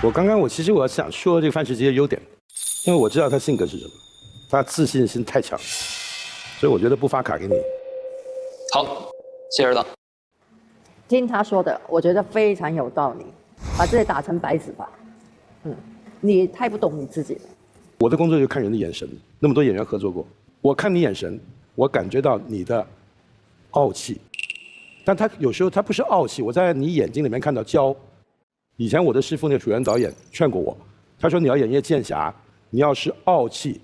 我其实我想说这个范世杰的优点，因为我知道他性格是什么，他自信心太强，所以我觉得不发卡给你。好，谢谢二档。听他说的，我觉得非常有道理，把自己打成白纸吧。你太不懂你自己了。我的工作就看人的眼神，那么多演员合作过，我看你眼神，我感觉到你的傲气，但他有时候他不是傲气，我在你眼睛里面看到骄。以前我的师傅那个楚原导演劝过我，他说你要演叶剑侠，你要是傲气，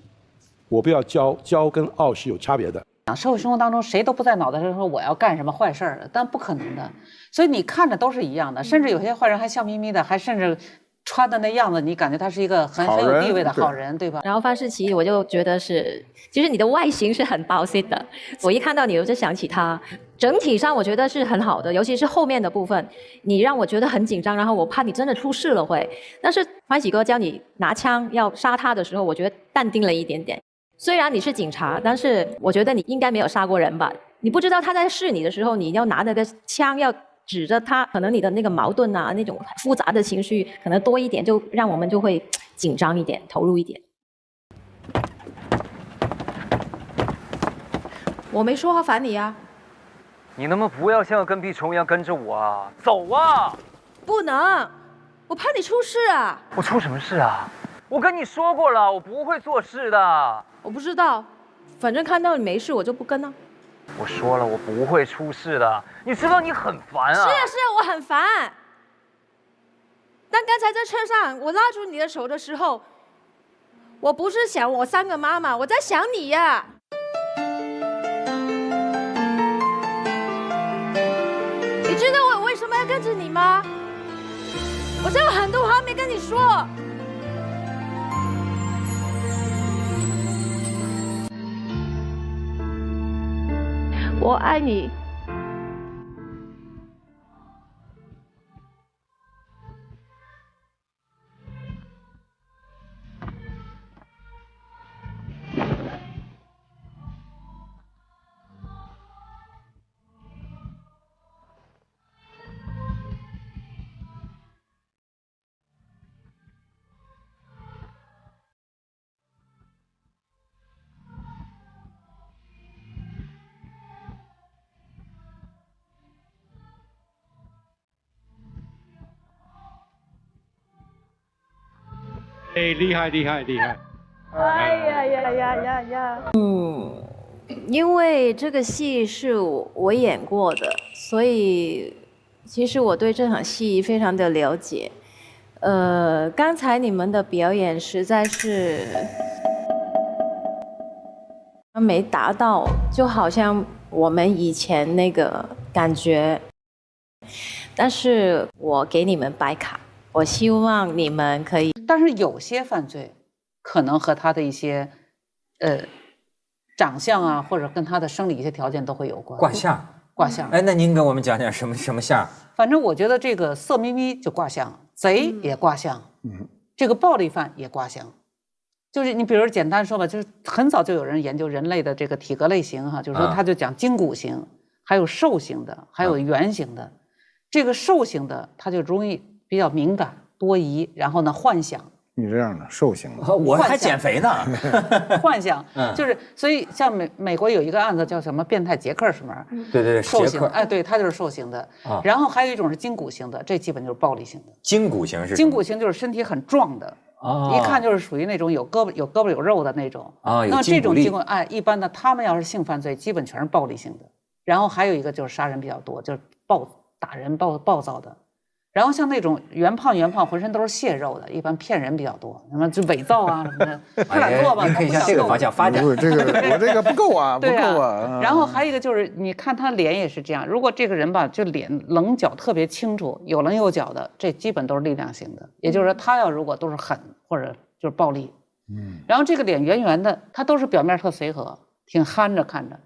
我不要骄，骄跟傲是有差别的。社会生活当中，谁都不在脑袋上说我要干什么坏事儿，但不可能的。所以你看着都是一样的，甚至有些坏人还笑眯眯的，还甚至穿的那样子，你感觉他是一个很有地位的好人，对吧？然后范世琦，我就觉得是，其实你的外形是很包性的，我一看到你我就想起他。整体上我觉得是很好的，尤其是后面的部分，你让我觉得很紧张，然后我怕你真的出事了会。但是欢喜哥教你拿枪要杀他的时候，我觉得淡定了一点点。虽然你是警察，但是我觉得你应该没有杀过人吧？你不知道他在试你的时候，你要拿那个枪要指着他，可能你的那个矛盾啊，那种复杂的情绪可能多一点，就让我们就会紧张一点，投入一点。我没说话烦你呀。你能不能不要像个跟屁虫一样跟着我啊？走啊！不能，我怕你出事啊。我出什么事啊？我跟你说过了，我不会做事的。我不知道，反正看到你没事，我就不跟了。我说了，我不会出事的。你知道你很烦啊。是啊，我很烦。但刚才在车上，我拉住你的手的时候，我不是想我3个妈妈，我在想你呀。你知道我为什么要跟着你吗？我有很多话没跟你说。我爱你。哎，厉害厉害厉害！哎呀！因为这个戏是我演过的，所以其实我对这场戏非常的了解。刚才你们的表演实在是没达到，就好像我们以前那个感觉。但是我给你们白卡，我希望你们可以。但是有些犯罪可能和他的一些长相啊，或者跟他的生理一些条件都会有关。卦象，卦象。哎，那您给我们讲讲什么象？反正我觉得这个色眯眯就卦象，贼也卦象，这个暴力犯也卦象。就是你比如简单说吧，就是很早就有人研究人类的这个体格类型哈，就是说他就讲筋骨型，还有瘦型的，还有圆形的。这个瘦型的他就容易比较敏感多疑，然后呢幻想。你这样的瘦型的，我还减肥呢。幻想就是所以像美国有一个案子叫什么变态杰克什么？对，瘦型。哎，对，他就是瘦型的。然后还有一种是筋骨型的，这基本就是暴力型的。筋骨型是？筋骨型就是身体很壮的，一看就是属于那种有胳膊有肉的那种。那这种筋骨哎，一般的他们要是性犯罪，基本全是暴力型的。然后还有一个就是杀人比较多，就是打人暴躁的。然后像那种圆胖浑身都是蟹肉的，一般骗人比较多，什么就伪造啊什么的，他俩做吧，可以向这个方向发展。不是这个，我这个不够啊，不够啊。然后还有一个就是，你看他脸也是这样，如果这个人吧，就脸棱角特别清楚，有棱有角的，这基本都是力量型的。也就是说，他要如果都是狠或者就是暴力，然后这个脸圆圆的，他都是表面特随和，挺憨着看着，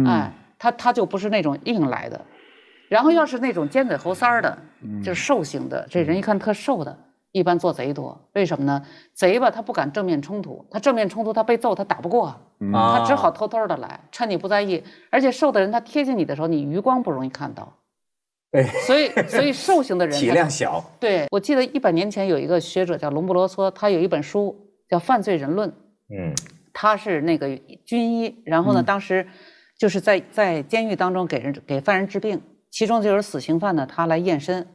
哎，他就不是那种硬来的。然后要是那种尖嘴猴腮的，就是瘦型的，这人一看特瘦的，一般做贼多。为什么呢？贼吧，他不敢正面冲突，他正面冲突他被揍他打不过，他只好偷偷的来，趁你不在意。而且瘦的人他贴近你的时候，你余光不容易看到，对，所以瘦型的人体量小。对，我记得100年前有一个学者叫隆布罗梭，他有一本书叫《犯罪人论》。他是那个军医，然后呢，当时就是在监狱当中给犯人治病，其中就有死刑犯呢，他来验身。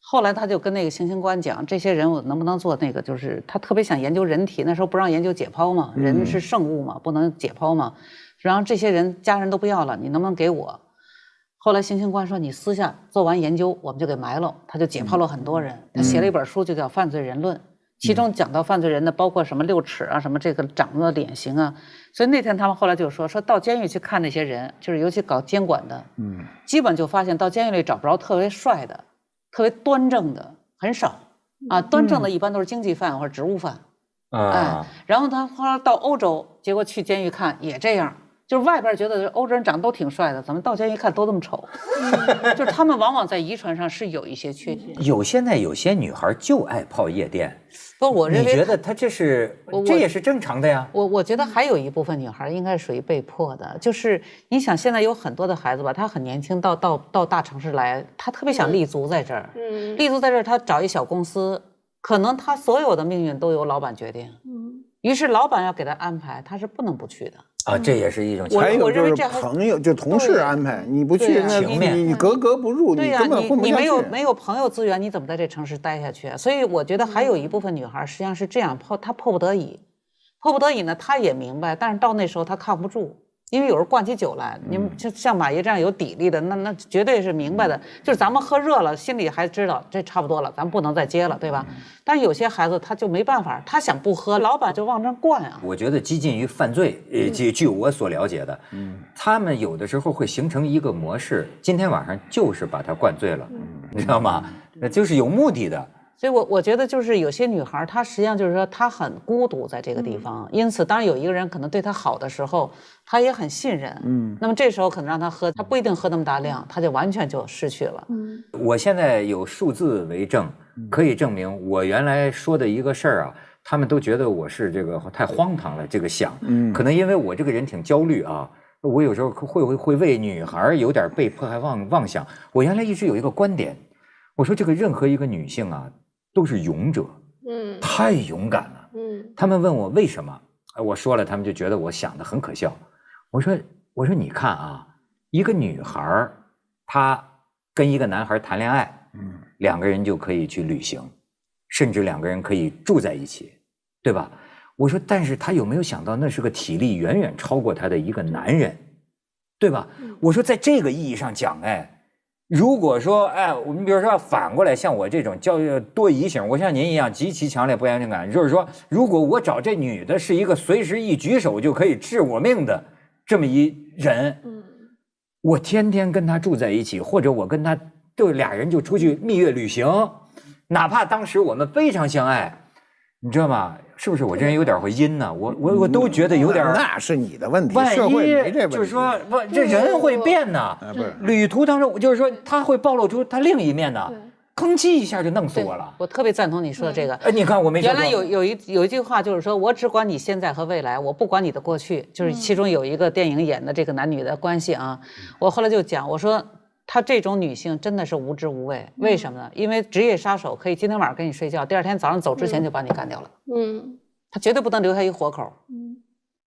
后来他就跟那个行刑官讲，这些人我能不能做那个，就是他特别想研究人体，那时候不让研究解剖嘛，人是圣物嘛，不能解剖嘛。然后这些人家人都不要了，你能不能给我？后来行刑官说你私下做完研究，我们就给埋了。他就解剖了很多人，他写了一本书，就叫《犯罪人论》。其中讲到犯罪人的，包括什么6尺啊，什么这个长的脸型啊，所以那天他们后来就说到监狱去看那些人，就是尤其搞监管的，基本就发现到监狱里找不着特别帅的、特别端正的，很少啊。端正的一般都是经济犯或者职务犯，然后他后来到欧洲，结果去监狱看也这样。就是外边觉得欧洲人长得都挺帅的，怎么到监狱看都这么丑？就是他们往往在遗传上是有一些缺陷。现在有些女孩就爱泡夜店，不，我认为你觉得她这也是正常的呀？我觉得还有一部分女孩应该是属于被迫的，就是你想现在有很多的孩子吧，她很年轻到大城市来，她特别想立足在这儿，立足在这儿，她找一小公司，可能她所有的命运都由老板决定，于是老板要给她安排，她是不能不去的。这也是一种。还有就是朋友，就同事安排，你不去，那你格格不入，你根本混不下去。你没有朋友资源，你怎么在这城市待下去啊？所以我觉得还有一部分女孩实际上是这样，她迫不得已呢，她也明白，但是到那时候她抗不住。因为有时候灌起酒来，你们就像马爷这样有底力的，那绝对是明白的。就是咱们喝热了，心里还知道这差不多了，咱不能再接了，对吧？但是有些孩子他就没办法，他想不喝，老板就往这灌啊。我觉得激进于犯罪，据我所了解的，他们有的时候会形成一个模式，今天晚上就是把他灌醉了，你知道吗？就是有目的的。所以我觉得就是有些女孩，她实际上就是说她很孤独在这个地方，因此当有一个人可能对她好的时候，她也很信任，那么这时候可能让她喝，她不一定喝那么大量，她就完全就失去了。我现在有数字为证，可以证明我原来说的一个事儿啊，他们都觉得我是这个太荒唐了，这个想，可能因为我这个人挺焦虑啊，我有时候会为女孩有点被迫害妄想。我原来一直有一个观点，我说这个任何一个女性啊，都是勇者，太勇敢了，他们问我为什么，我说了，他们就觉得我想的很可笑。我说你看啊，一个女孩她跟一个男孩谈恋爱，两个人就可以去旅行，甚至两个人可以住在一起，对吧？我说，但是她有没有想到，那是个体力远远超过她的一个男人，对吧？我说，在这个意义上讲，如果说，我们比如说反过来，像我这种多疑型，我像您一样极其强烈不安全感，就是说，如果我找这女的是一个随时一举手就可以治我命的这么一人，我天天跟她住在一起，或者我跟她就俩人就出去蜜月旅行，哪怕当时我们非常相爱，你知道吗？是不是我这人有点会阴呢？我都觉得有点。那是你的问题，社会没这问题。就是说，这人会变呢。旅途当中，就是说他会暴露出他另一面呢。吭叽一下就弄死我了。我特别赞同你说的这个。你看我没说。原来有一句话就是说，我只管你现在和未来，我不管你的过去。就是其中有一个电影演的这个男女的关系啊，我后来就讲，我说。她这种女性真的是无知无畏，为什么呢？因为职业杀手可以今天晚上跟你睡觉，第二天早上走之前就把你干掉了。她绝对不能留下一活口。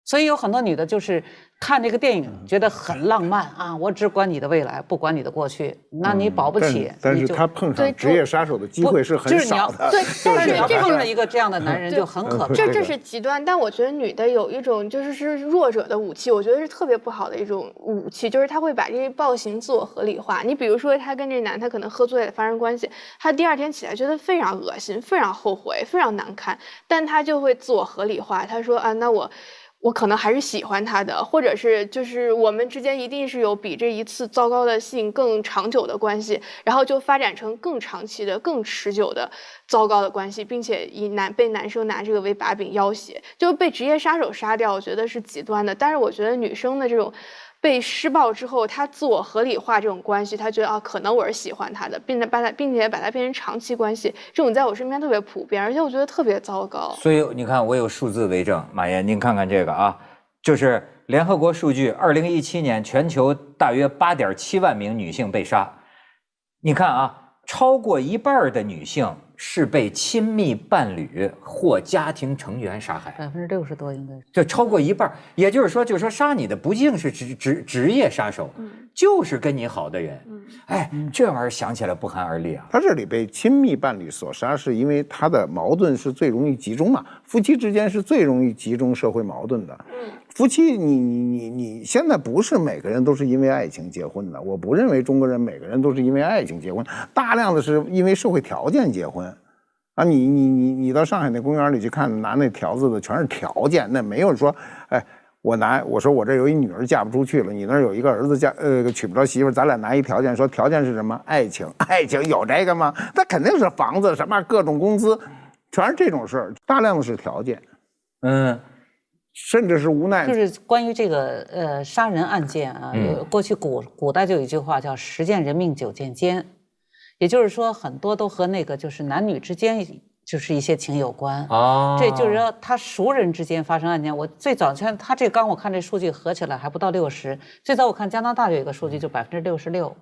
所以有很多女的就是看这个电影觉得很浪漫啊，我只管你的未来，不管你的过去，那你保不起。但是她碰上职业杀手的机会是很少的。对，但是你要碰上一个这样的男人就很可怕。这是极端，但我觉得女的有一种就是弱者的武器，我觉得是特别不好的一种武器，就是她会把这些暴行自我合理化。你比如说，她跟这男他可能喝醉了发生关系，她第二天起来觉得非常恶心、非常后悔、非常难看，但她就会自我合理化，她说啊，那我可能还是喜欢他的，或者是就是我们之间一定是有比这一次糟糕的性更长久的关系，然后就发展成更长期的、更持久的糟糕的关系，并且被男生拿这个为把柄要挟，就被职业杀手杀掉，我觉得是极端的。但是我觉得女生的这种被施暴之后，她自我合理化这种关系，她觉得啊，可能我是喜欢他的，并且把它变成长期关系，这种在我身边特别普遍，而且我觉得特别糟糕。所以你看，我有数字为证，马爷，您看看这个啊，就是联合国数据，2017年全球大约8.7万名女性被杀，你看啊，超过一半的女性是被亲密伴侣或家庭成员杀害60%多应该是。就超过一半，也就是说杀你的不一定是职业杀手，就是跟你好的人。哎，这玩意儿想起来不寒而栗啊。他这里被亲密伴侣所杀，是因为他的矛盾是最容易集中嘛，夫妻之间是最容易集中社会矛盾的。夫妻你现在不是每个人都是因为爱情结婚的，我不认为中国人每个人都是因为爱情结婚，大量的是因为社会条件结婚。啊，你到上海那公园里去看，拿那条子的全是条件，那没有说，哎，我说我这有一女儿嫁不出去了，你那儿有一个儿子娶不着媳妇，咱俩拿一条件，说条件是什么？爱情有这个吗？那肯定是房子什么各种工资，全是这种事儿，大量的是条件，甚至是无奈。就是关于这个杀人案件啊，过去古代就有一句话叫10见人命9见奸。也就是说，很多都和那个就是男女之间就是一些情有关。这就是说他熟人之间发生案件。我最早他这刚我看这数据合起来还不到60%，最早我看加拿大有一个数据就66%。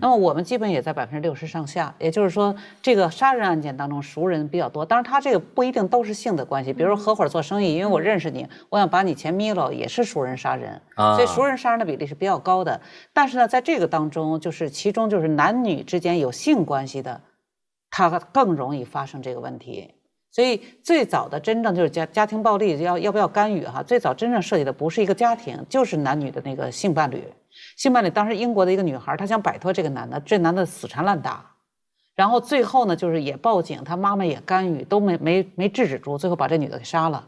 那么我们基本也在60%上下。也就是说，这个杀人案件当中熟人比较多。当然，他这个不一定都是性的关系，比如说合伙做生意，因为我认识你，我想把你钱眯了，也是熟人杀人。所以熟人杀人的比例是比较高的。但是呢，在这个当中，就是其中就是男女之间有性关系的，它更容易发生这个问题。所以最早的真正就是家庭暴力要不要干预哈？最早真正涉及的不是一个家庭，就是男女的那个性伴侣。性伴侣当时英国的一个女孩，她想摆脱这个男的，这男的死缠烂打，然后最后呢就是也报警，她妈妈也干预，都没制止住，最后把这女的给杀了。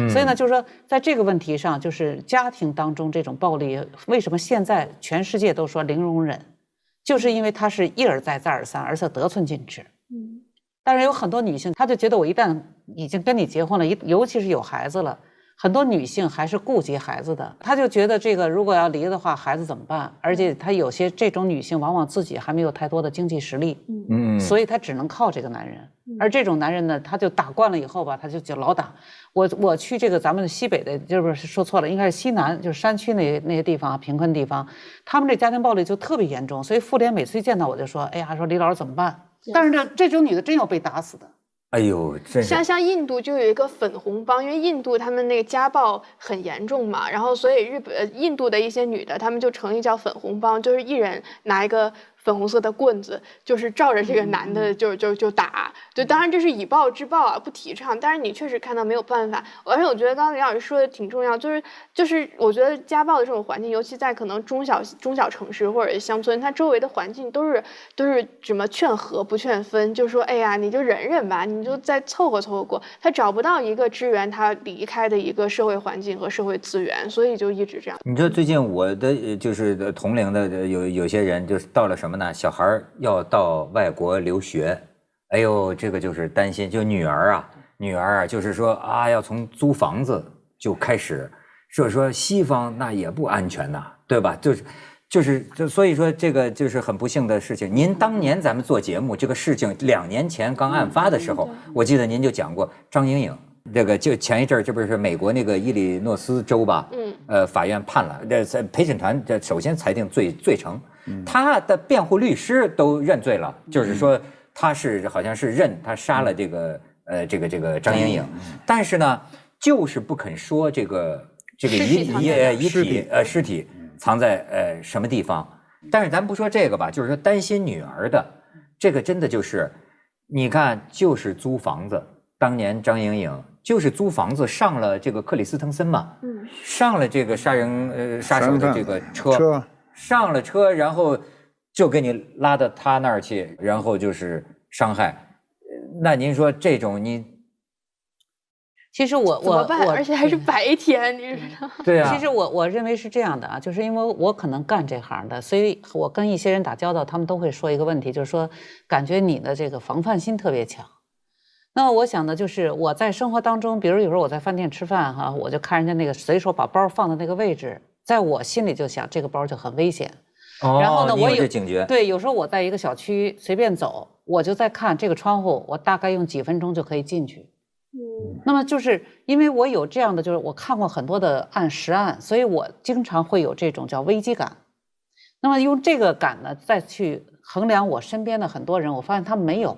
所以呢，就是说在这个问题上，就是家庭当中这种暴力，为什么现在全世界都说零容忍，就是因为它是一而再再而三，而且得寸进尺。但是有很多女性，她就觉得我一旦已经跟你结婚了，尤其是有孩子了，很多女性还是顾及孩子的，她就觉得这个如果要离的话，孩子怎么办？而且她有些这种女性往往自己还没有太多的经济实力，所以她只能靠这个男人。而这种男人呢，他就打惯了以后吧，他就老打。我去这个咱们西北的，就是说错了，应该是西南，就是山区那些地方，贫困地方，他们这家庭暴力就特别严重。所以妇联每次一见到我就说，哎呀，说李老师怎么办？但是这种女的真有被打死的。哎呦，真是像印度就有一个粉红帮，因为印度他们那个家暴很严重嘛，然后所以印度的一些女的，他们就成立叫粉红帮，就是一人拿一个粉红色的棍子，就是照着这个男的就打。对，当然这是以暴制暴啊，不提倡。但是你确实看到没有办法，而且我觉得刚才李老师说的挺重要，就是我觉得家暴的这种环境，尤其在可能中小城市或者是乡村，它周围的环境都是什么劝和不劝分，就说哎呀你就忍忍吧，你就再凑合过，他找不到一个支援他离开的一个社会环境和社会资源，所以就一直这样。你知道最近我的就是同龄的有些人就是到了什么呢？小孩要到外国留学，哎呦，这个就是担心，就女儿啊，就是说啊，要从租房子就开始，说西方那也不安全呐，对吧？所以说这个就是很不幸的事情。您当年咱们做节目这个事情2年前刚案发的时候，我记得您就讲过张莹莹。这个就前一阵这不是美国那个伊利诺斯州吧？法院判了，陪审团首先裁定罪成，他的辩护律师都认罪了，就是说他好像是认他杀了这个张莹莹，但是呢，就是不肯说这个尸体藏在什么地方。但是咱不说这个吧，就是说担心女儿的这个真的就是，你看就是租房子，当年张莹莹。就是租房子上了这个克里斯滕森嘛，上了这个杀手的这个车，上了车，然后就给你拉到他那儿去，然后就是伤害。那您说这种你，其实我怎么办？而且还是白天，你知道？对啊。其实我认为是这样的啊，就是因为我可能干这行的，所以我跟一些人打交道，他们都会说一个问题，就是说感觉你的这个防范心特别强。那么我想的就是我在生活当中，比如有时候我在饭店吃饭哈，我就看人家那个随手把包放在那个位置，在我心里就想这个包就很危险。然后呢，我有警觉。对，有时候我在一个小区随便走，我就在看这个窗户，我大概用几分钟就可以进去。那么就是因为我有这样的，就是我看过很多的实案，所以我经常会有这种叫危机感。那么用这个感呢，再去衡量我身边的很多人，我发现他没有，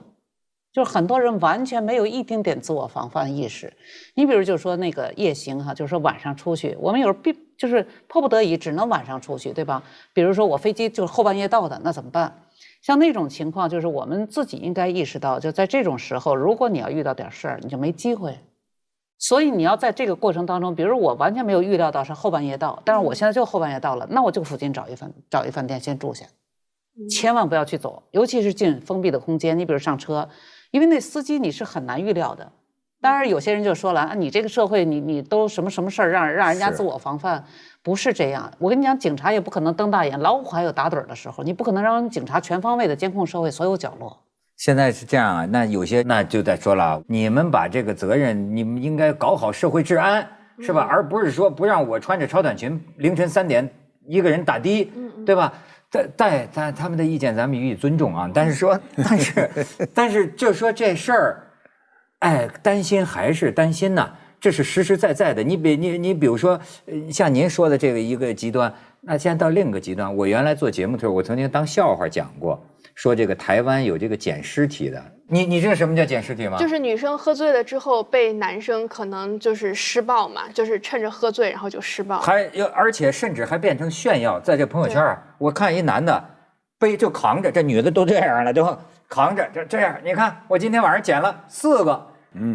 就是很多人完全没有一丁点自我防范意识。你比如就说那个夜行哈，就是说晚上出去，我们有时候就是迫不得已只能晚上出去，对吧？比如说我飞机就是后半夜到的，那怎么办？像那种情况，就是我们自己应该意识到，就在这种时候，如果你要遇到点事儿，你就没机会。所以你要在这个过程当中，比如我完全没有预料到是后半夜到，但是我现在就后半夜到了，那我就附近找一饭店先住下，千万不要去走，尤其是进封闭的空间。你比如上车，因为那司机你是很难预料的。当然有些人就说了啊，你这个社会你都什么事儿让人家自我防范，不是这样。我跟你讲，警察也不可能瞪大眼，老虎还有打盹的时候，你不可能让警察全方位的监控社会所有角落。现在是这样啊，那有些那就在说了，你们把这个责任，你们应该搞好社会治安，是吧？而不是说不让我穿着超短裙凌晨3点一个人打的，对吧？但他们的意见咱们予以尊重啊。但是说，但是就说这事儿，哎，担心还是担心呐，这是实实在在的。你比如说，像您说的这个一个极端，那现在到另一个极端，我原来做节目的时候，我曾经当笑话讲过。说这个台湾有这个捡尸体的，你知道什么叫捡尸体吗？就是女生喝醉了之后被男生可能就是施暴嘛，就是趁着喝醉然后就施暴，而且甚至还变成炫耀，在这朋友圈我看一男的就扛着，这女的都这样了，就扛着这样，你看我今天晚上捡了4个，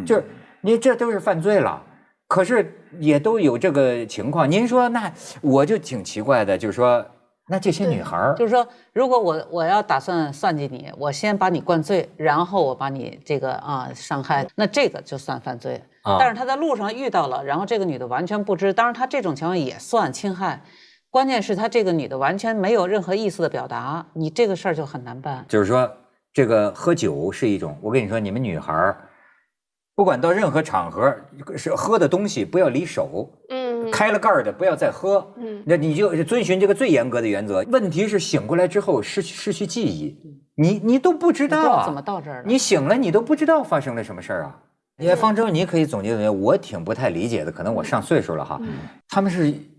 就是你这都是犯罪了，可是也都有这个情况。您说那我就挺奇怪的，就是说。那这些女孩就是说，如果我要打算算计你，我先把你灌醉，然后我把你这个伤害，那这个就算犯罪。但是他在路上遇到了，然后这个女的完全不知，当然他这种情况也算侵害。关键是他这个女的完全没有任何意思的表达，你这个事儿就很难办。就是说，这个喝酒是一种，我跟你说，你们女孩不管到任何场合，是喝的东西不要离手。开了盖的不要再喝，那你就遵循这个最严格的原则。问题是醒过来之后失去记忆，你都不知道怎么到这儿了。你醒了，你都不知道发生了什么事儿啊。方舟，你可以总结总结，我挺不太理解的，可能我上岁数了哈。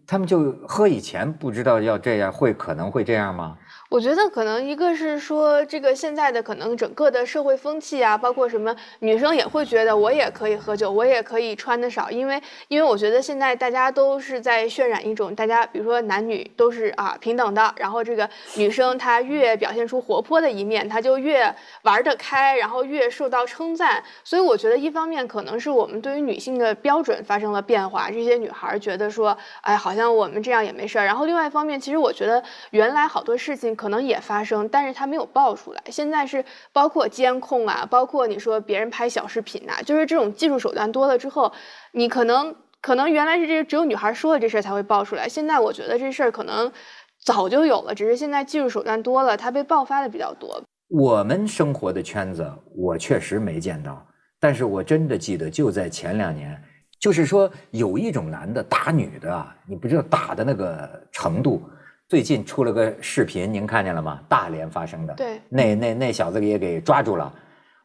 他们就喝以前不知道要这样，可能会这样吗？我觉得可能一个是说这个现在的可能整个的社会风气啊，包括什么女生也会觉得我也可以喝酒，我也可以穿得少，因为我觉得现在大家都是在渲染一种大家比如说男女都是平等的，然后这个女生她越表现出活泼的一面，她就越玩得开，然后越受到称赞。所以我觉得一方面可能是我们对于女性的标准发生了变化，这些女孩觉得说哎好像我们这样也没事儿。然后另外一方面，其实我觉得原来好多事情可能也发生，但是它没有爆出来。现在是包括监控啊，包括你说别人拍小视频啊，就是这种技术手段多了之后，你可能原来是这只有女孩说了这事儿才会爆出来。现在我觉得这事儿可能早就有了，只是现在技术手段多了，它被爆发的比较多。我们生活的圈子，我确实没见到，但是我真的记得就在前2年，就是说有一种男的打女的你不知道打的那个程度。最近出了个视频，您看见了吗？大连发生的，对，那小子也给抓住了。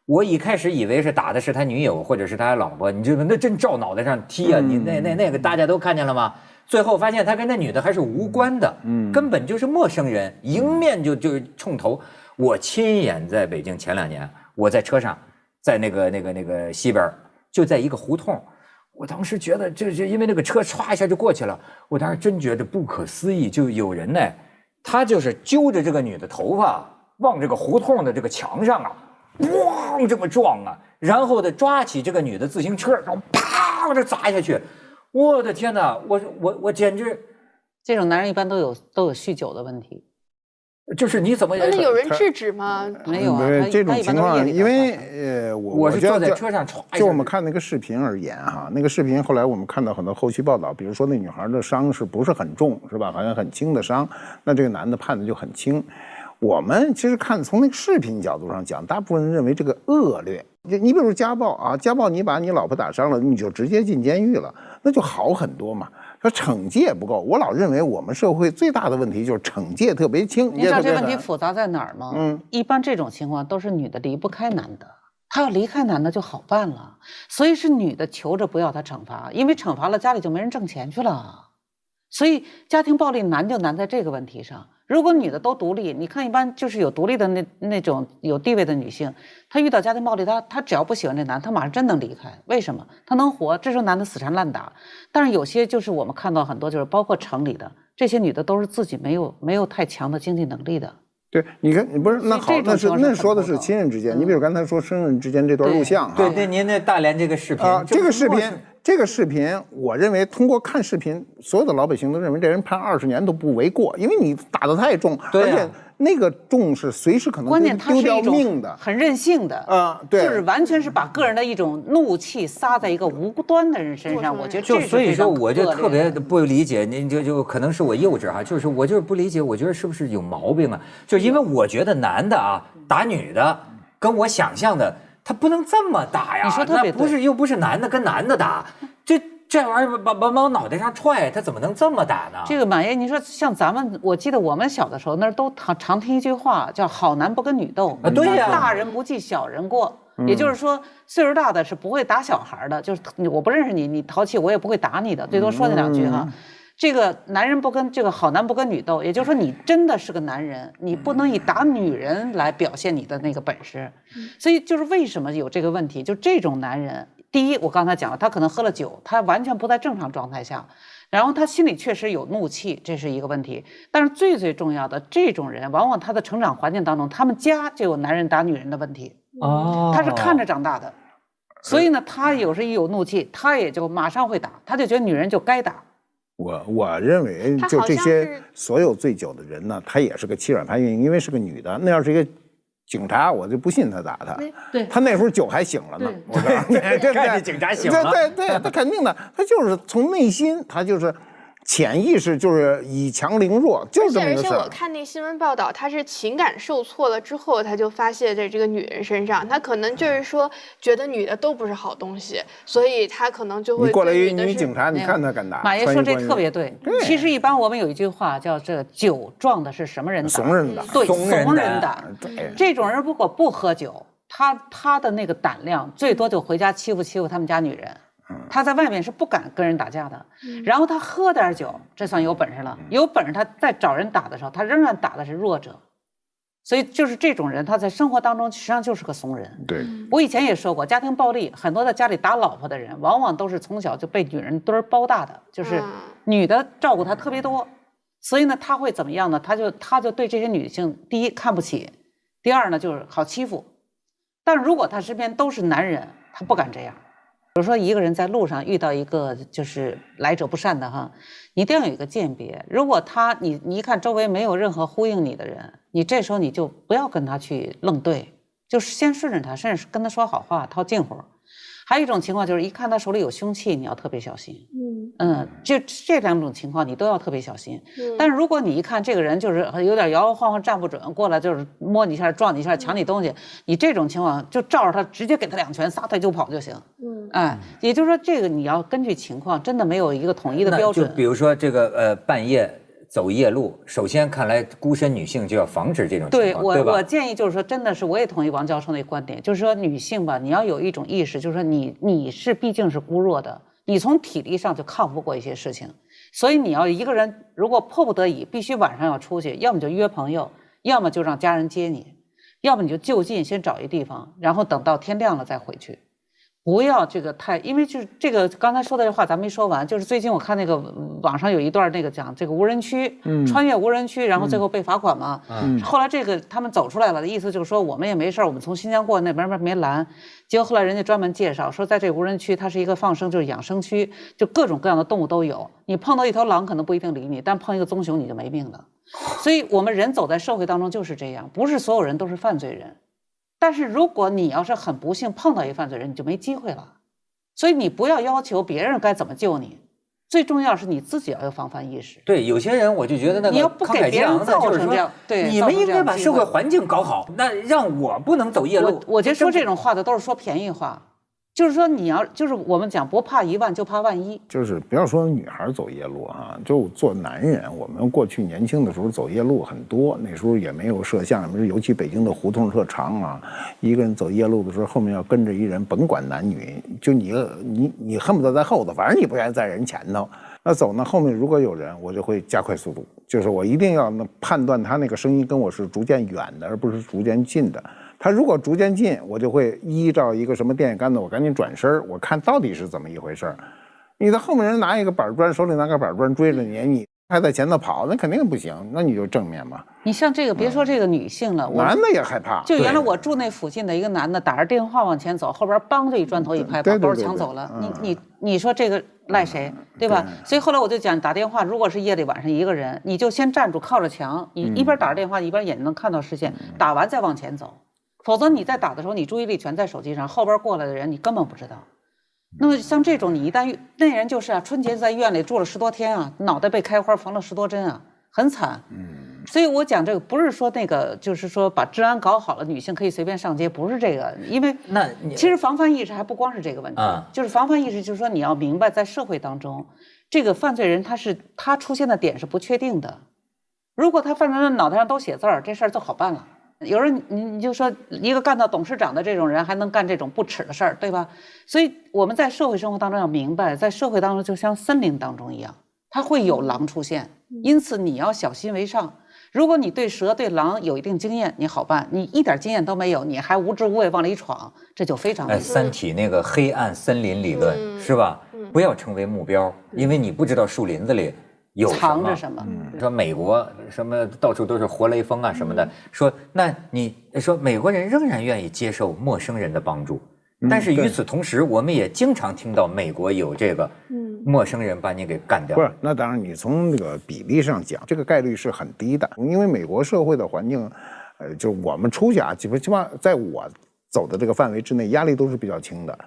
我一开始以为是打的是他女友或者是他老婆，你知道那真照脑袋上踢啊！你那个大家都看见了吗？最后发现他跟那女的还是无关的，根本就是陌生人，迎面就冲头。我亲眼在北京前2年，我在车上，在那个西边，就在一个胡同。我当时觉得，就因为那个车唰一下就过去了，我当时真觉得不可思议。就有人呢，他就是揪着这个女的头发，往这个胡同的这个墙上咣这么撞然后呢抓起这个女的自行车，然后啪就砸下去。我的天哪，我简直！这种男人一般都有酗酒的问题。就是你怎么？那有人制止吗？没有啊，这种情况，因为我是坐在车上就我们看那个视频而言那个视频后来我们看到很多后续报道，比如说那女孩的伤是不是很重，是吧？好像很轻的伤，那这个男的判的就很轻。我们其实看从那个视频角度上讲，大部分人认为这个恶劣。你比如家暴家暴你把你老婆打伤了，你就直接进监狱了，那就好很多嘛。说惩戒不够，我老认为我们社会最大的问题就是惩戒特别轻。你知道这问题复杂在哪儿吗？一般这种情况都是女的离不开男的，她要离开男的就好办了，所以是女的求着不要他惩罚，因为惩罚了家里就没人挣钱去了。所以家庭暴力难就难在这个问题上。如果女的都独立，你看一般就是有独立的那种有地位的女性，她遇到家庭暴力，她只要不喜欢这男，她马上真能离开。为什么？她能活，这时候男的死缠烂打。但是有些就是我们看到很多，就是包括城里的这些女的，都是自己没有太强的经济能力的。对，你看，你不是那好，那说的是亲人之间。你比如刚才说生人之间这段录像，对，您那大连这个视频啊，这个视频，我认为通过看视频，所有的老百姓都认为这人判20年都不为过，因为你打得太重，而且那个重是随时可能关键他是一种很任性的啊，对，就是完全是把个人的一种怒气撒在一个无端的人身上。我觉得这所以说我就特别不理解，您就可能是我幼稚哈，就是我就是不理解，我觉得是不是有毛病啊？就因为我觉得男的啊打女的，跟我想象的他不能这么打呀，你说特别对，又不是男的跟男的打，这玩意儿往我脑袋上踹，他怎么能这么打呢？这个马爷，你说像咱们，我记得我们小的时候那都常听一句话，叫“好男不跟女斗”。对呀，大人不计小人过。也就是说，岁数大的是不会打小孩的，就是我不认识你，你淘气，我也不会打你的，最多说那2句哈。这个男人不跟这个好男不跟女斗，也就是说你真的是个男人，你不能以打女人来表现你的那个本事。所以就是为什么有这个问题，就这种男人。第一，我刚才讲了，他可能喝了酒，他完全不在正常状态下，然后他心里确实有怒气，这是一个问题。但是最重要的，这种人往往他的成长环境当中，他们家就有男人打女人的问题，他是看着长大的，所以呢，他有时一有怒气，他也就马上会打，他就觉得女人就该打。我认为就这些所有醉酒的人呢，他也是个欺软怕硬，因为是个女的，那要是一个警察，我就不信他打他。对，他那时候酒还醒了呢。我告诉你，看见警察醒了。对，他肯定的，他就是从内心，他就是潜意识就是以强凌弱，就是这么一个事儿。而且我看那新闻报道，他是情感受挫了之后，他就发泄在这个女人身上。他可能就是说，觉得女的都不是好东西，所以他可能就会。你过来一女警察，你看他敢打？马爷说这特别对。其实一般我们有一句话叫“这酒壮的是什么人打？怂人打。”对，怂人打。这种人如果不喝酒，他的那个胆量最多就回家欺负他们家女人。他在外面是不敢跟人打架的，然后他喝点酒，这算有本事了。有本事他在找人打的时候，他仍然打的是弱者。所以就是这种人，他在生活当中实际上就是个怂人。对，我以前也说过，家庭暴力很多在家里打老婆的人，往往都是从小就被女人堆包大的，就是女的照顾他特别多。所以呢，他会怎么样呢？他就对这些女性，第一看不起，第二呢就是好欺负。但如果他身边都是男人，他不敢这样。比如说一个人在路上遇到一个就是来者不善的哈，你一定要有一个鉴别。如果你一看周围没有任何呼应你的人，你这时候你就不要跟他去愣对，就是先顺着他，甚至跟他说好话，套近乎。还有一种情况就是一看他手里有凶器，你要特别小心。这2种情况你都要特别小心。但是如果你一看这个人就是有点摇摇晃晃站不准，过来就是摸你一下撞你一下抢你东西，你这种情况就照着他直接给他2拳撒腿就跑就行。也就是说这个你要根据情况，真的没有一个统一的标准。就比如说这个半夜走夜路，首先看来孤身女性就要防止这种情况，对吧？我建议就是说，真的是我也同意王教授那观点，就是说女性吧，你要有一种意识，就是说你是毕竟是孤弱的，你从体力上就抗不过一些事情，所以你要一个人如果迫不得已必须晚上要出去，要么就约朋友，要么就让家人接你，要么你就就近先找一地方，然后等到天亮了再回去。不要这个太，因为就是这个刚才说的这话咱没说完，就是最近我看那个网上有一段那个讲这个无人区，穿越无人区，然后最后被罚款嘛。后来这个他们走出来了的意思就是说我们也没事，我们从新疆过那边没拦，结果后来人家专门介绍说在这个无人区它是一个放生就是养生区，就各种各样的动物都有，你碰到一头狼可能不一定理你，但碰一个棕熊你就没命了。所以我们人走在社会当中就是这样，不是所有人都是犯罪人。但是如果你要是很不幸碰到一犯罪人，你就没机会了。所以你不要要求别人该怎么救你，最重要是你自己要有防范意识。对，有些人我就觉得那个你要不给别人造成这样，对，你们应该把社会环境搞好，那让我不能走夜路。我觉得说这种话的都是说便宜话。就是说你要就是我们讲不怕1万就怕万一，就是不要说女孩走夜路啊，就做男人，我们过去年轻的时候走夜路很多，那时候也没有摄像，尤其北京的胡同特长啊，一个人走夜路的时候后面要跟着一人，甭管男女，就你恨不得在后头，反正你不愿意在人前头。那走呢，后面如果有人，我就会加快速度，就是我一定要判断他那个声音跟我是逐渐远的，而不是逐渐近的。他如果逐渐近，我就会依照一个什么电线杆子，我赶紧转身，我看到底是怎么一回事。你的后面人拿一个板砖，手里拿个板砖追着你，你还在前头跑，那肯定不行，那你就正面嘛。你像这个，别说这个女性了，男的也害怕。就原来我住那附近的一个男的，打着电话往前走，后边梆就一砖头一拍，把包抢走了。你说这个赖谁，对吧？所以后来我就讲，打电话如果是夜里晚上一个人，你就先站住，靠着墙，你一边打着电话，一边眼睛能看到视线，打完再往前走。否则你在打的时候，你注意力全在手机上，后边过来的人你根本不知道。那么像这种，你一旦那人就是啊，春节在医院里住了10多天啊，脑袋被开花缝了10多针啊，很惨。所以我讲这个不是说那个，就是说把治安搞好了，女性可以随便上街，不是这个。因为其实防范意识还不光是这个问题，就是防范意识，就是说你要明白，在社会当中，这个犯罪人他出现的点是不确定的。如果他犯罪人脑袋上都写字儿，这事儿就好办了。有人你就说一个干到董事长的这种人还能干这种不耻的事儿，对吧？所以我们在社会生活当中要明白，在社会当中就像森林当中一样，它会有狼出现，因此你要小心为上。如果你对蛇对狼有一定经验，你好办；你一点经验都没有，你还无知无畏往里闯，这就非常危险。三体那个黑暗森林理论是吧？不要成为目标，因为你不知道树林子里有藏着什么？说美国什么到处都是活雷锋啊什么的，说那你说美国人仍然愿意接受陌生人的帮助，但是与此同时，我们也经常听到美国有这个陌生人把你给干掉。不是，那当然你从那个比例上讲，这个概率是很低的，因为美国社会的环境，就我们出去啊，基本上在我走的这个范围之内，压力都是比较轻的。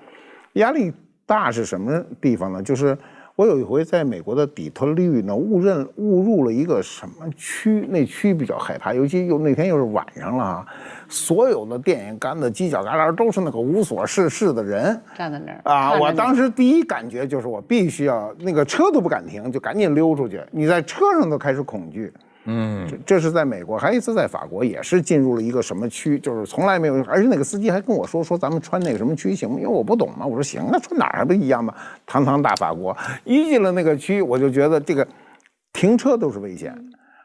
压力大是什么地方呢？就是我有一回在美国的底特律呢，误入了一个什么区，那区比较害怕，尤其那天又是晚上了啊，所有的电线杆子、犄角旮旯都是那个无所事事的人站在那儿啊！我当时第一感觉就是我必须要那个车都不敢停，就赶紧溜出去。你在车上都开始恐惧。这是在美国，还有一次在法国，也是进入了一个什么区，就是从来没有，而且那个司机还跟我说咱们穿那个什么区行吗？因为我不懂嘛，我说行啊，穿哪儿还不一样嘛？堂堂大法国，一进了那个区，我就觉得这个停车都是危险。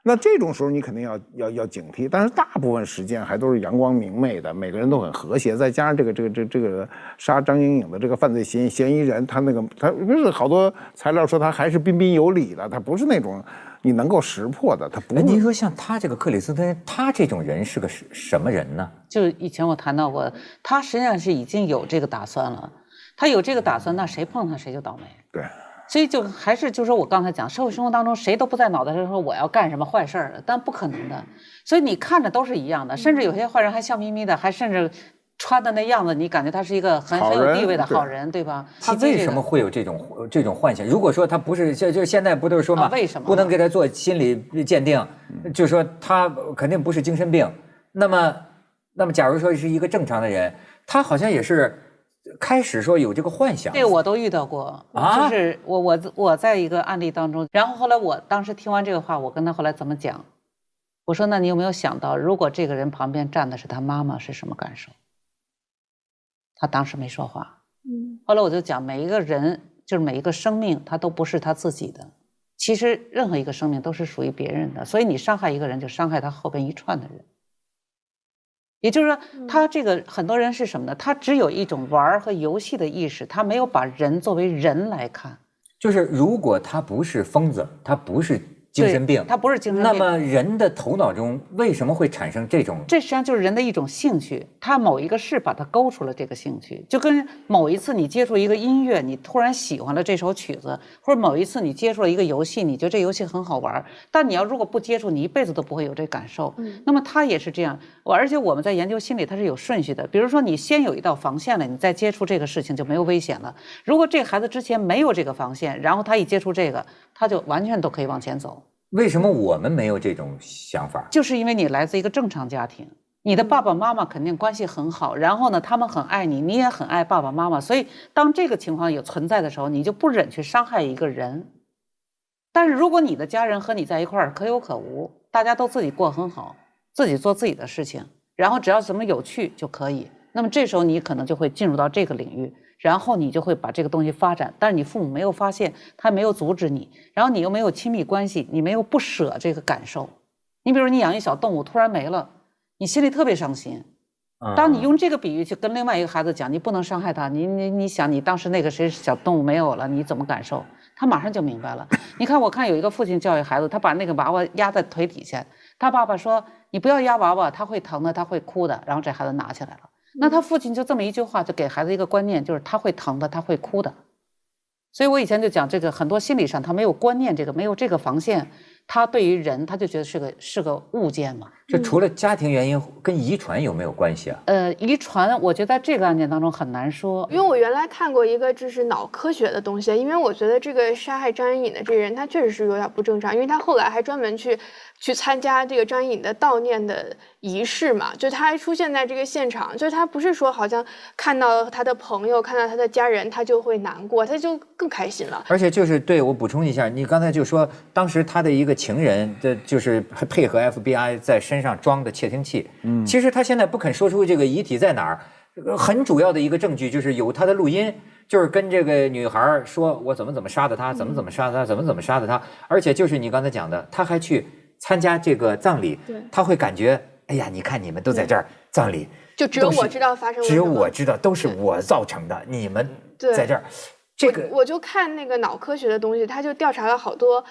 那这种时候你肯定要警惕，但是大部分时间还都是阳光明媚的，每个人都很和谐，再加上这个杀张莹颖的这个犯罪嫌疑人，他不是好多材料说他还是彬彬有礼的，他不是那种你能够识破的，他不是。您说像他这个克里斯汀，他这种人是个什么人呢？就是以前我谈到过，他实际上是已经有这个打算了，他有这个打算，那谁碰他谁就倒霉。对。所以就还是就是说我刚才讲，社会生活当中谁都不在脑袋上说我要干什么坏事儿，但不可能的。所以你看着都是一样的，甚至有些坏人还笑眯眯的，还甚至穿的那样子，你感觉他是一个很有地位的好人，对吧？他为什么会有这种幻想？如果说他不是，就现在不都是说嘛，为什么不能给他做心理鉴定？就是说他肯定不是精神病。那么假如说是一个正常的人，他好像也是。开始说有这个幻想，这个我都遇到过啊，就是我在一个案例当中，然后后来我当时听完这个话，我跟他后来怎么讲？我说那你有没有想到，如果这个人旁边站的是他妈妈，是什么感受？他当时没说话。后来我就讲，每一个人就是每一个生命，他都不是他自己的。其实任何一个生命都是属于别人的，所以你伤害一个人，就伤害他后边一串的人。也就是说，他这个很多人是什么呢？他只有一种玩和游戏的意识，他没有把人作为人来看。就是如果他不是疯子，他不是精神病，他不是精神病，那么人的头脑中为什么会产生这种？这实际上就是人的一种兴趣，他某一个事把他勾出了这个兴趣，就跟某一次你接触一个音乐，你突然喜欢了这首曲子，或者某一次你接触了一个游戏，你觉得这游戏很好玩，但你要如果不接触，你一辈子都不会有这感受。那么他也是这样，而且我们在研究心理，它是有顺序的。比如说你先有一道防线了，你再接触这个事情就没有危险了。如果这个孩子之前没有这个防线，然后他一接触这个，他就完全都可以往前走。为什么我们没有这种想法？就是因为你来自一个正常家庭，你的爸爸妈妈肯定关系很好，然后呢，他们很爱你，你也很爱爸爸妈妈，所以当这个情况有存在的时候，你就不忍去伤害一个人。但是如果你的家人和你在一块儿可有可无，大家都自己过很好，自己做自己的事情，然后只要什么有趣就可以，那么这时候你可能就会进入到这个领域。然后你就会把这个东西发展，但是你父母没有发现，他没有阻止你，然后你又没有亲密关系，你没有不舍这个感受。你比如你养一小动物突然没了，你心里特别伤心。当你用这个比喻去跟另外一个孩子讲，你不能伤害他，你想你当时那个谁小动物没有了，你怎么感受？他马上就明白了。你看，我看有一个父亲教育孩子，他把那个娃娃压在腿底下，他爸爸说你不要压娃娃，他会疼的，他会哭的，然后这孩子拿起来了。那他父亲就这么一句话，就给孩子一个观念，就是他会疼的，他会哭的。所以我以前就讲这个，很多心理上他没有观念，这个没有这个防线，他对于人他就觉得是个物件嘛。这除了家庭原因，跟遗传有没有关系啊？遗传我觉得在这个案件当中很难说，因为我原来看过一个就是脑科学的东西，因为我觉得这个杀害张莹颖的这个人他确实是有点不正常，因为他后来还专门去参加这个张莹颖的悼念的仪式嘛，就他还出现在这个现场，就是他不是说好像看到他的朋友看到他的家人他就会难过，他就更开心了。而且就是对我补充一下，你刚才就说当时他的一个情人就是配合 FBI 在身上装的窃听器，其实他现在不肯说出这个遗体在哪儿，很主要的一个证据就是有他的录音，就是跟这个女孩说我怎么杀的他，怎么杀的他，怎么杀的他，而且就是你刚才讲的，他还去参加这个葬礼，他会感觉哎呀，你看你们都在这儿葬礼，就只有我知道发生了什么，只有我知道，都是我造成的，你们在这儿。这个我就看那个脑科学的东西，他就调查了好多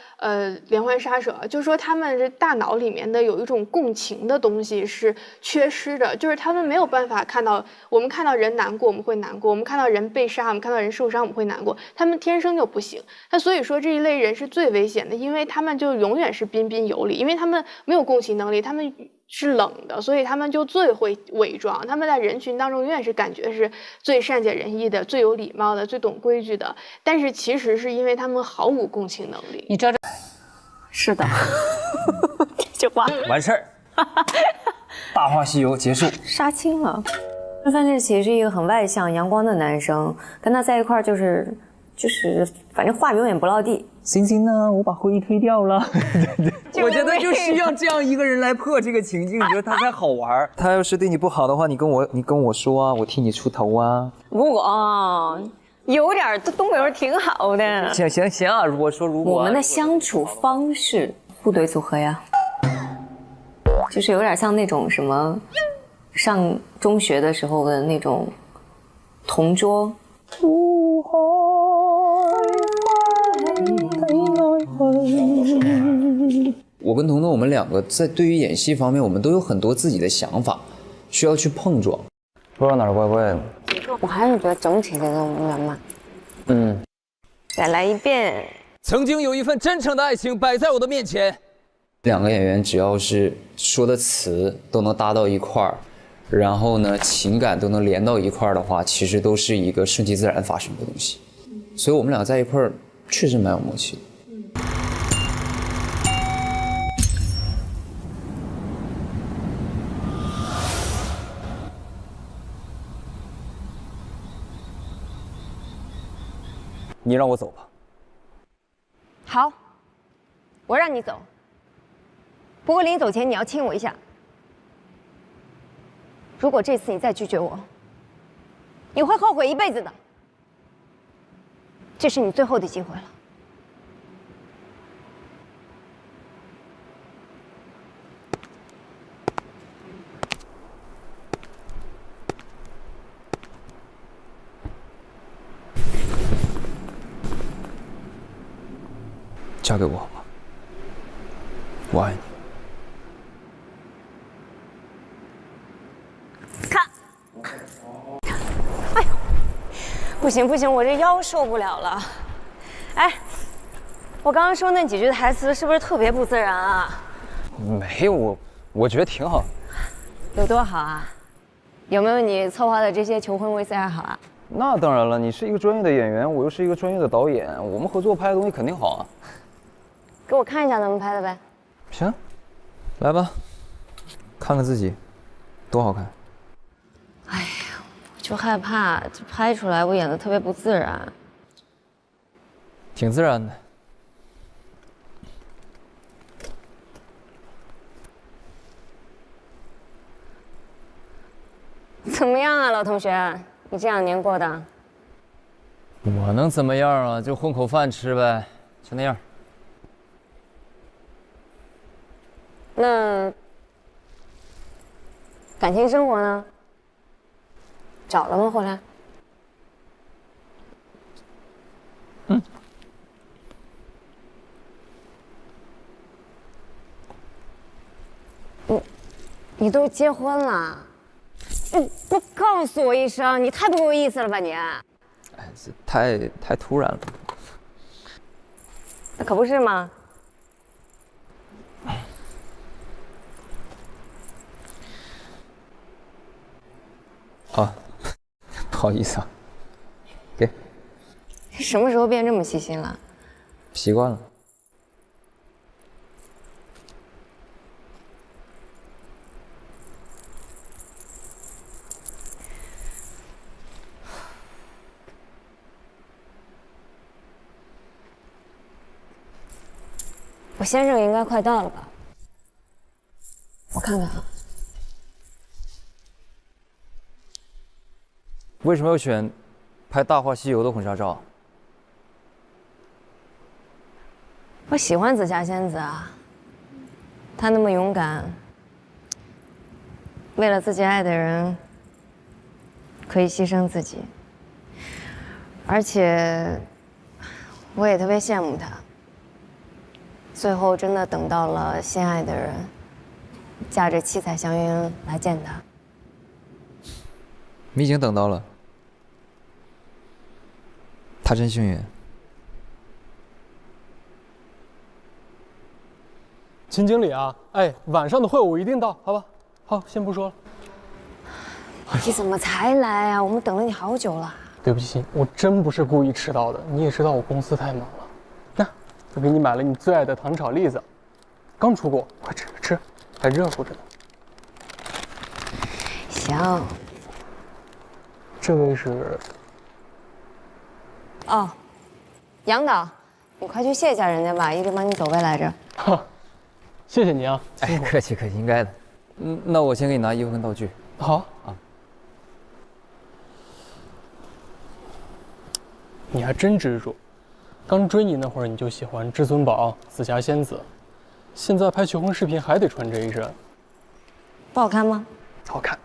连环杀手，就说他们这大脑里面的有一种共情的东西是缺失的，就是他们没有办法看到，我们看到人难过我们会难过，我们看到人被杀我们看到人受伤我们会难过，他们天生就不行。那所以说这一类人是最危险的，因为他们就永远是彬彬有礼，因为他们没有共情能力，他们是冷的，所以他们就最会伪装，他们在人群当中永远是感觉是最善解人意的，最有礼貌的，最懂规矩的，但是其实是因为他们毫无共情能力。你知道这是的，这句话完事儿，大话西游结束，杀青了。范志奇是一个很外向阳光的男生，跟他在一块儿就是反正话永远不落地。行行呢，我把会议推掉了。我觉得就需要这样一个人来破这个情境，你觉得他才好玩。他要是对你不好的话，你跟我说啊，我替你出头啊。我有点东北味挺好的。行啊，如果我们的相处方式部队组合呀，就是有点像那种什么上中学的时候的那种同桌。我跟彤彤，我们两个在对于演戏方面，我们都有很多自己的想法，需要去碰撞。不知道哪儿怪怪的。我还是觉得整体这个圆满。再来一遍。曾经有一份真诚的爱情摆在我的面前。两个演员只要是说的词都能搭到一块儿，然后呢情感都能连到一块儿的话，其实都是一个顺其自然发生的东西。所以我们俩在一块儿确实蛮有默契的。你让我走吧。好，我让你走。不过临走前你要亲我一下。如果这次你再拒绝我，你会后悔一辈子的。这是你最后的机会了。嫁给我好吗？我爱你。看，哎呦，不行，我这腰受不了了。哎，我刚刚说那几句台词是不是特别不自然啊？没有，我觉得挺好。有多好啊？有没有你策划的这些求婚 VCR 好啊？那当然了，你是一个专业的演员，我又是一个专业的导演，我们合作拍的东西肯定好啊。给我看一下咱们拍的呗。行，来吧，看看自己，多好看。哎呀，我就害怕这拍出来我演的特别不自然。挺自然的。怎么样啊，老同学？你这2年过的？我能怎么样啊？就混口饭吃呗，就那样。那感情生活呢？找了吗？后来？你都结婚了，你不告诉我一声，你太不够意思了吧你？哎，这太突然了。那可不是吗？啊，不好意思啊，给。什么时候变这么细心了？习惯了。我先生应该快到了吧？我看看啊。为什么要选拍《大话西游》的婚纱照？我喜欢紫霞仙子啊，她那么勇敢，为了自己爱的人可以牺牲自己，而且我也特别羡慕她。最后真的等到了心爱的人，驾着七彩祥云来见他。你已经等到了，他真幸运。秦经理啊，哎，晚上的会我一定到，好吧？好，先不说了。你怎么才来啊？我们等了你好久了。对不起，我真不是故意迟到的。你也知道我公司太忙了。那我给你买了你最爱的糖炒栗子，刚出锅，快吃吃，还热乎着呢。行。这位是？哦，杨导，你快去谢谢人家吧，一直帮你走位来着。哈，谢谢你啊。哎，客气客气，应该的。那我先给你拿衣服跟道具。好啊。你还真执着，刚追你那会儿你就喜欢至尊宝、紫霞仙子，现在拍求婚视频还得穿这一身，不好看吗？好看。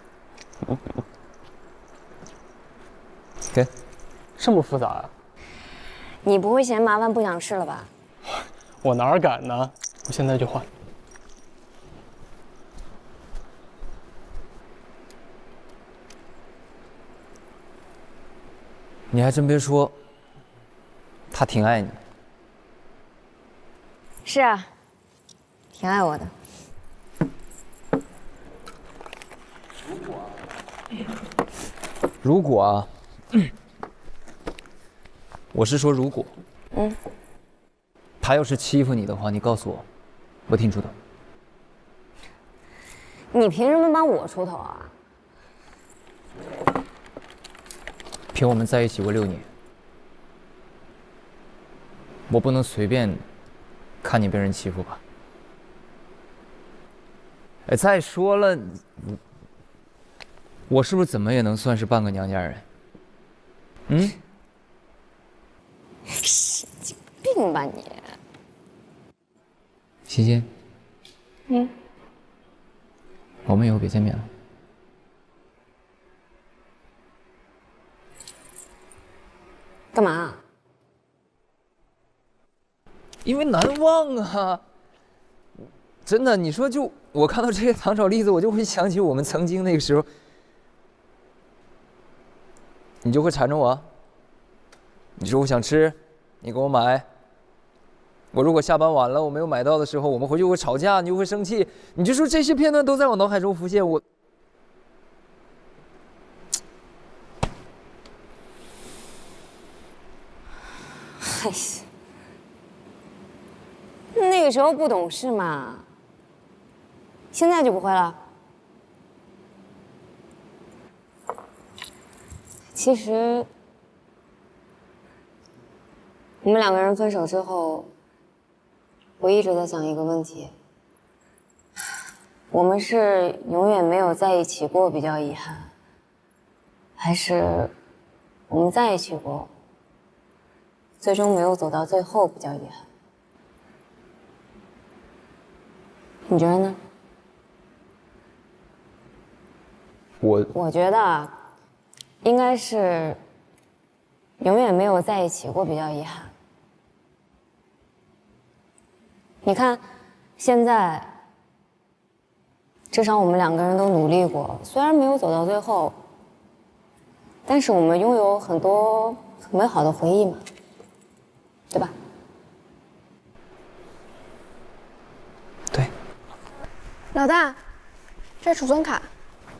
给，这么复杂啊？你不会嫌麻烦不想试了吧？我哪敢呢？我现在就换。你还真别说，他挺爱你。是啊，挺爱我的。如果啊，我是说如果，他要是欺负你的话，你告诉我，我挺出头。你凭什么帮我出头啊？凭我们在一起过6年，我不能随便看你被人欺负吧？哎，再说了，我是不是怎么也能算是半个娘家人？神经病吧你！欣欣，我们以后别见面了。干嘛？因为难忘啊！真的，你说就我看到这些糖炒栗子，我就会想起我们曾经那个时候，你就会缠着我。你说我想吃，你给我买。我如果下班晚了，我没有买到的时候，我们回去会吵架，你就会生气。你就说这些片段都在我脑海中浮现，我。哎呀，那个时候不懂事嘛，现在就不会了。其实，我们2个人分手之后，我一直在想一个问题：我们是永远没有在一起过比较遗憾，还是我们在一起过最终没有走到最后比较遗憾。你觉得呢？我觉得应该是永远没有在一起过比较遗憾。你看，现在至少我们2个人都努力过，虽然没有走到最后，但是我们拥有很多很美好的回忆嘛，对吧？对。老大，这储存卡。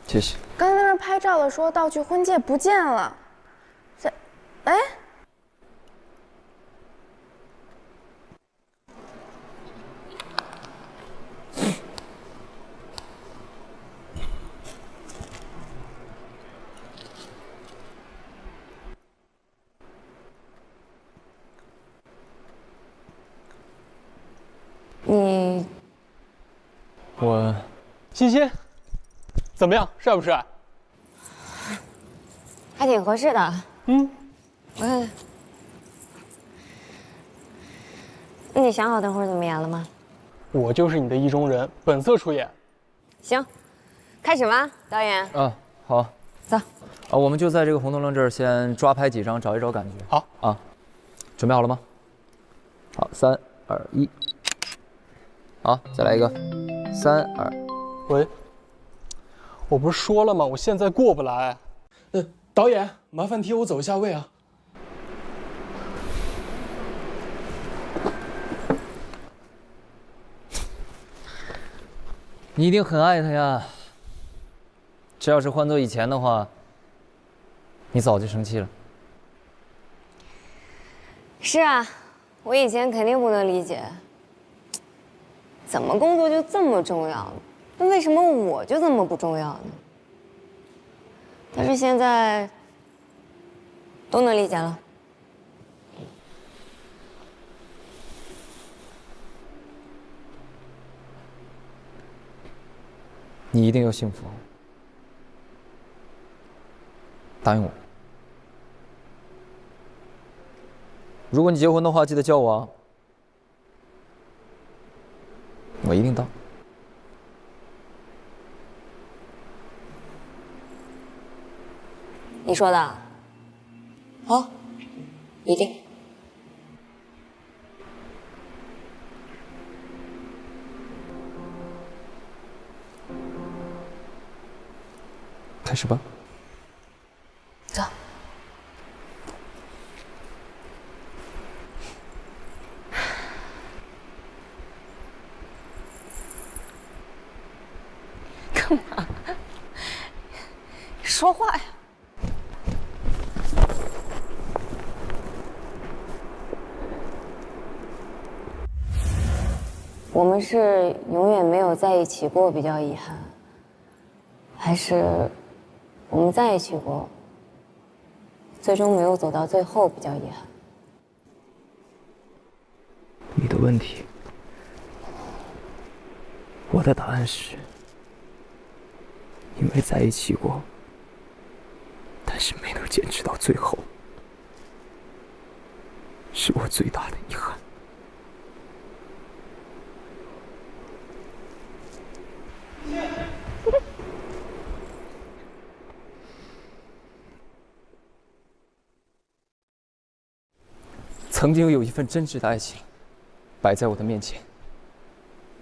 谢谢。刚才那边拍照的说道具婚戒不见了，哎。我，欣欣，怎么样，帅不帅？还挺合适的。那你想好等会儿怎么演了吗？我就是你的意中人，本色出演。行，开始吧，导演。好。走。我们就在这个红灯笼这儿先抓拍几张，找一找感觉。好啊，准备好了吗？好，3、2、1。好，再来一个，3、2。喂，我不是说了吗？我现在过不来。导演，麻烦替我走一下位啊。你一定很爱他呀。这要是换做以前的话，你早就生气了。是啊，我以前肯定不能理解，怎么工作就这么重要呢？那为什么我就这么不重要呢？但是现在都能理解了。你一定要幸福，答应我。如果你结婚的话，记得叫我啊，我一定到。你说的？好，一定。开始吧。走。干嘛？说话呀！我们是永远没有在一起过比较遗憾，还是我们在一起过，最终没有走到最后比较遗憾？你的问题，我的答案是，因为在一起过，但是没能坚持到最后，是我最大的遗憾。曾经有一份真挚的爱情摆在我的面前，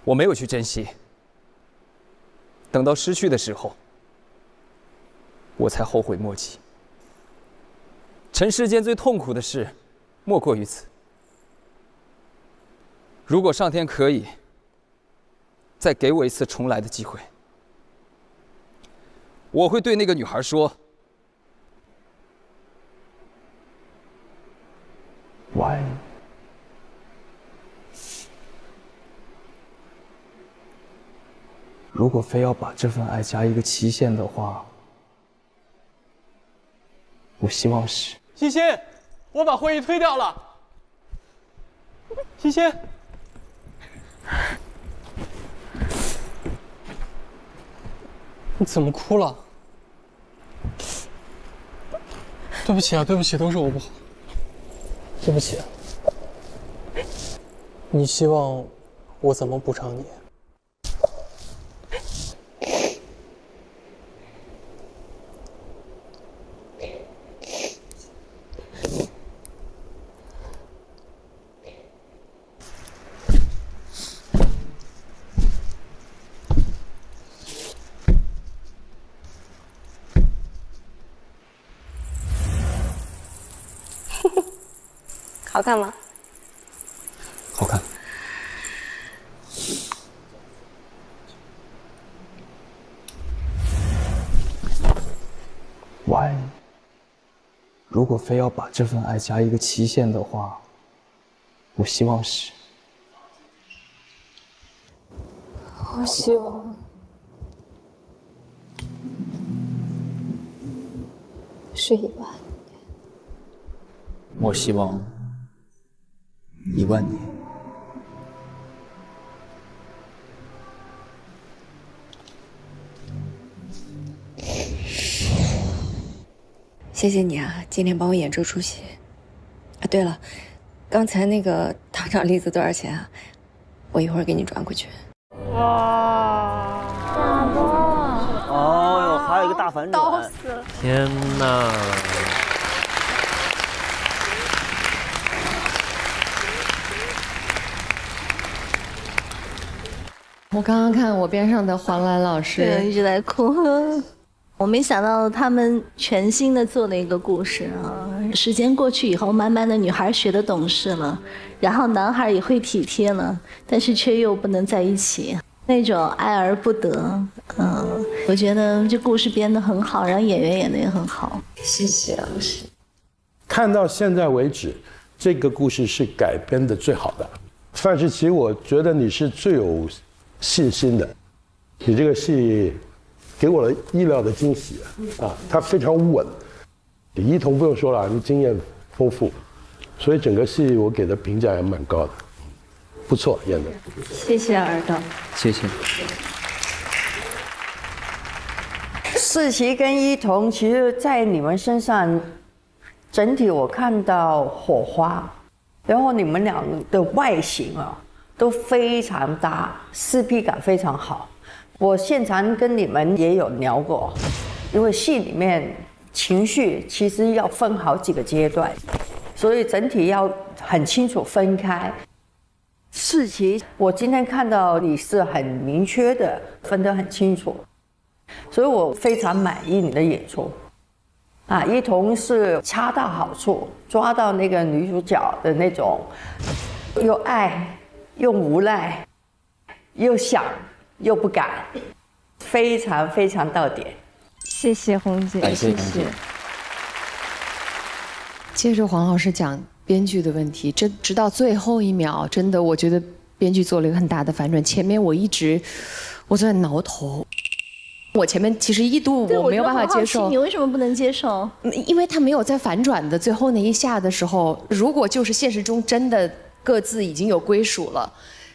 我没有去珍惜，等到失去的时候，我才后悔莫及。尘世间最痛苦的事，莫过于此。如果上天可以再给我一次重来的机会，我会对那个女孩说：“我爱你。”如果非要把这份爱加一个期限的话，我希望是……欣欣，我把会议推掉了。欣欣，你怎么哭了？对不起啊，对不起，都是我不好。对不起，你希望我怎么补偿你？好看吗？好看。我爱你。如果非要把这份爱加一个期限的话，我希望是。我希望是10000年。我希望10000年。谢谢你啊，今天帮我演这出戏。啊，对了，刚才那个糖炒栗子多少钱啊？我一会儿给你转过去。哇！哦哟，还有一个大反转！刀死了！天哪！我刚刚看我边上的黄澜老师，对，一直在哭。我没想到他们全新的做了一个故事啊！时间过去以后，慢慢的女孩学得懂事了，然后男孩也会体贴了，但是却又不能在一起，那种爱而不得。我觉得这故事编得很好，然后演员演得也很好。谢谢老师。看到现在为止，这个故事是改编的最好的。范世琦，我觉得你是最有信心的，你这个戏给我了意料的惊喜啊！它非常稳，李一桐不用说了，你经验丰富，所以整个戏我给的评价也蛮高的，不错，演的。谢谢尔导，谢谢。世琦跟一桐，其实在你们身上，整体我看到火花，然后你们俩的外形啊都非常搭，CP感非常好。我现场跟你们也有聊过，因为戏里面情绪其实要分好几个阶段，所以整体要很清楚分开。世琦，我今天看到你是很明确的分得很清楚，所以我非常满意你的演出。啊，一桐是恰到好处，抓到那个女主角的那种又爱又无奈，又想又不敢，非常非常到点。谢谢红姐，谢谢。接着黄老师讲编剧的问题，直到最后一秒，真的我觉得编剧做了一个很大的反转。前面我都在挠头，我前面其实一度我没有办法接受。你为什么不能接受？因为他没有在反转的最后那一下的时候，如果就是现实中真的各自已经有归属了。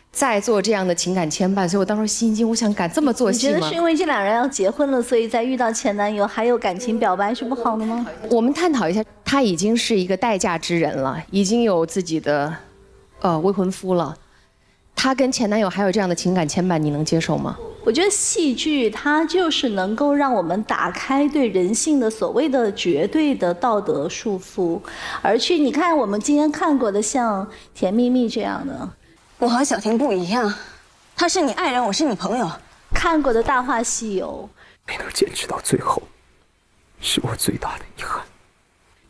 再做这样的情感牵绊，所以我当时心惊，我想敢这么做戏吗？你觉得是因为这两人要结婚了，所以在遇到前男友还有感情表白是不好的吗？我们探讨一下，他已经是一个待嫁之人了，已经有自己的未婚夫了，他跟前男友还有这样的情感牵绊，你能接受吗？我觉得戏剧它就是能够让我们打开对人性的所谓的绝对的道德束缚，而去你看我们今天看过的像《甜蜜蜜》这样的。我和小婷不一样，他是你爱人，我是你朋友。看过的《大话西游》，没能坚持到最后，是我最大的遗憾。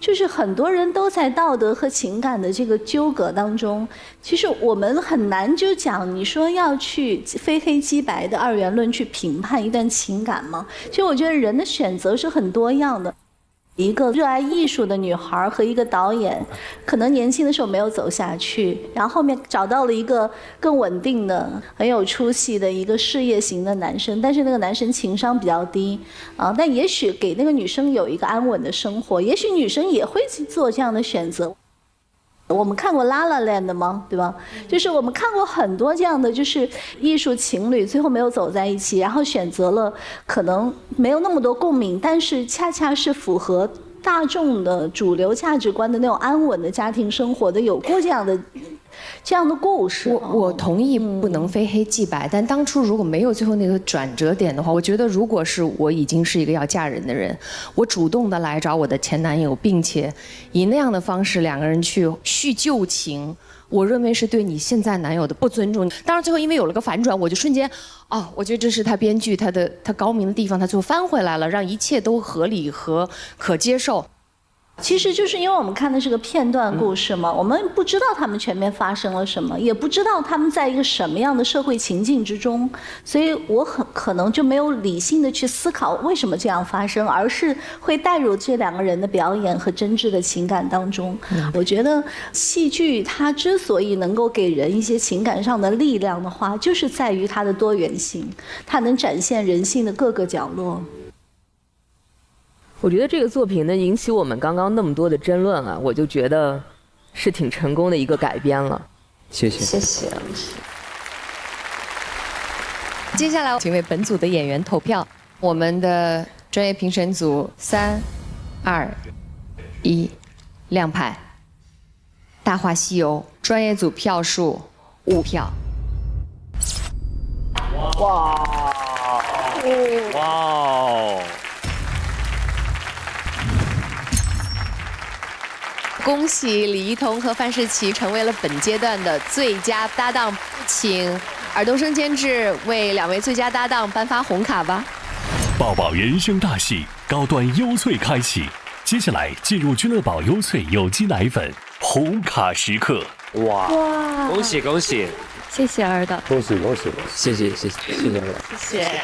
就是很多人都在道德和情感的这个纠葛当中，其实我们很难就讲你说要去非黑即白的二元论去评判一段情感吗？其实我觉得人的选择是很多样的。一个热爱艺术的女孩和一个导演，可能年轻的时候没有走下去，然后后面找到了一个更稳定的、很有出息的一个事业型的男生，但是那个男生情商比较低啊，但也许给那个女生有一个安稳的生活，也许女生也会做这样的选择。我们看过《La La Land》吗？对吧？就是我们看过很多这样的，就是艺术情侣最后没有走在一起，然后选择了可能没有那么多共鸣，但是恰恰是符合大众的主流价值观的那种安稳的家庭生活的，有过这样的故事。我同意不能非黑即白，但当初如果没有最后那个转折点的话，我觉得如果是我已经是一个要嫁人的人，我主动的来找我的前男友，并且以那样的方式两个人去叙旧情，我认为是对你现在男友的不尊重。当然最后因为有了个反转，我就瞬间，我觉得这是他编剧他高明的地方，他最后翻回来了，让一切都合理和可接受。其实就是因为我们看的是个片段故事嘛，我们不知道他们前面发生了什么，也不知道他们在一个什么样的社会情境之中，所以我很可能就没有理性的去思考为什么这样发生，而是会带入这两个人的表演和真挚的情感当中。我觉得戏剧它之所以能够给人一些情感上的力量的话，就是在于它的多元性，它能展现人性的各个角落。我觉得这个作品呢，引起我们刚刚那么多的争论啊，我就觉得是挺成功的一个改编了。谢谢，谢谢。接下来请为本组的演员投票，我们的专业评审组3、2、1，亮牌。《大话西游》专业组票数5票。哇！哇哦！恭喜李一桐和范世琦成为了本阶段的最佳搭档，请尔冬升监制为2位最佳搭档颁发红卡吧。抱抱人生大戏，高端优萃开启，接下来进入俱乐宝优萃有机奶粉红卡时刻。哇！恭喜恭喜！谢谢儿的，恭喜恭喜！谢谢谢谢谢谢儿的，谢谢。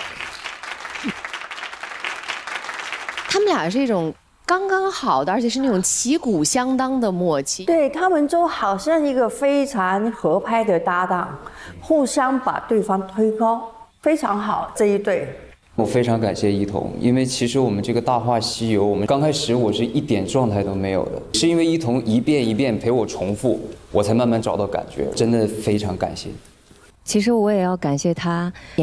他们俩是一种刚刚好的，而且是那种旗鼓相当的默契。对，他们就好像一个非常合拍的搭档，互相把对方推高，非常好这一对。我非常感谢一桐，因为其实我们这个《大话西游》，我们刚开始我是一点状态都没有的，是因为一桐一遍一遍陪我重复，我才慢慢找到感觉，真的非常感谢。其实我也要感谢他。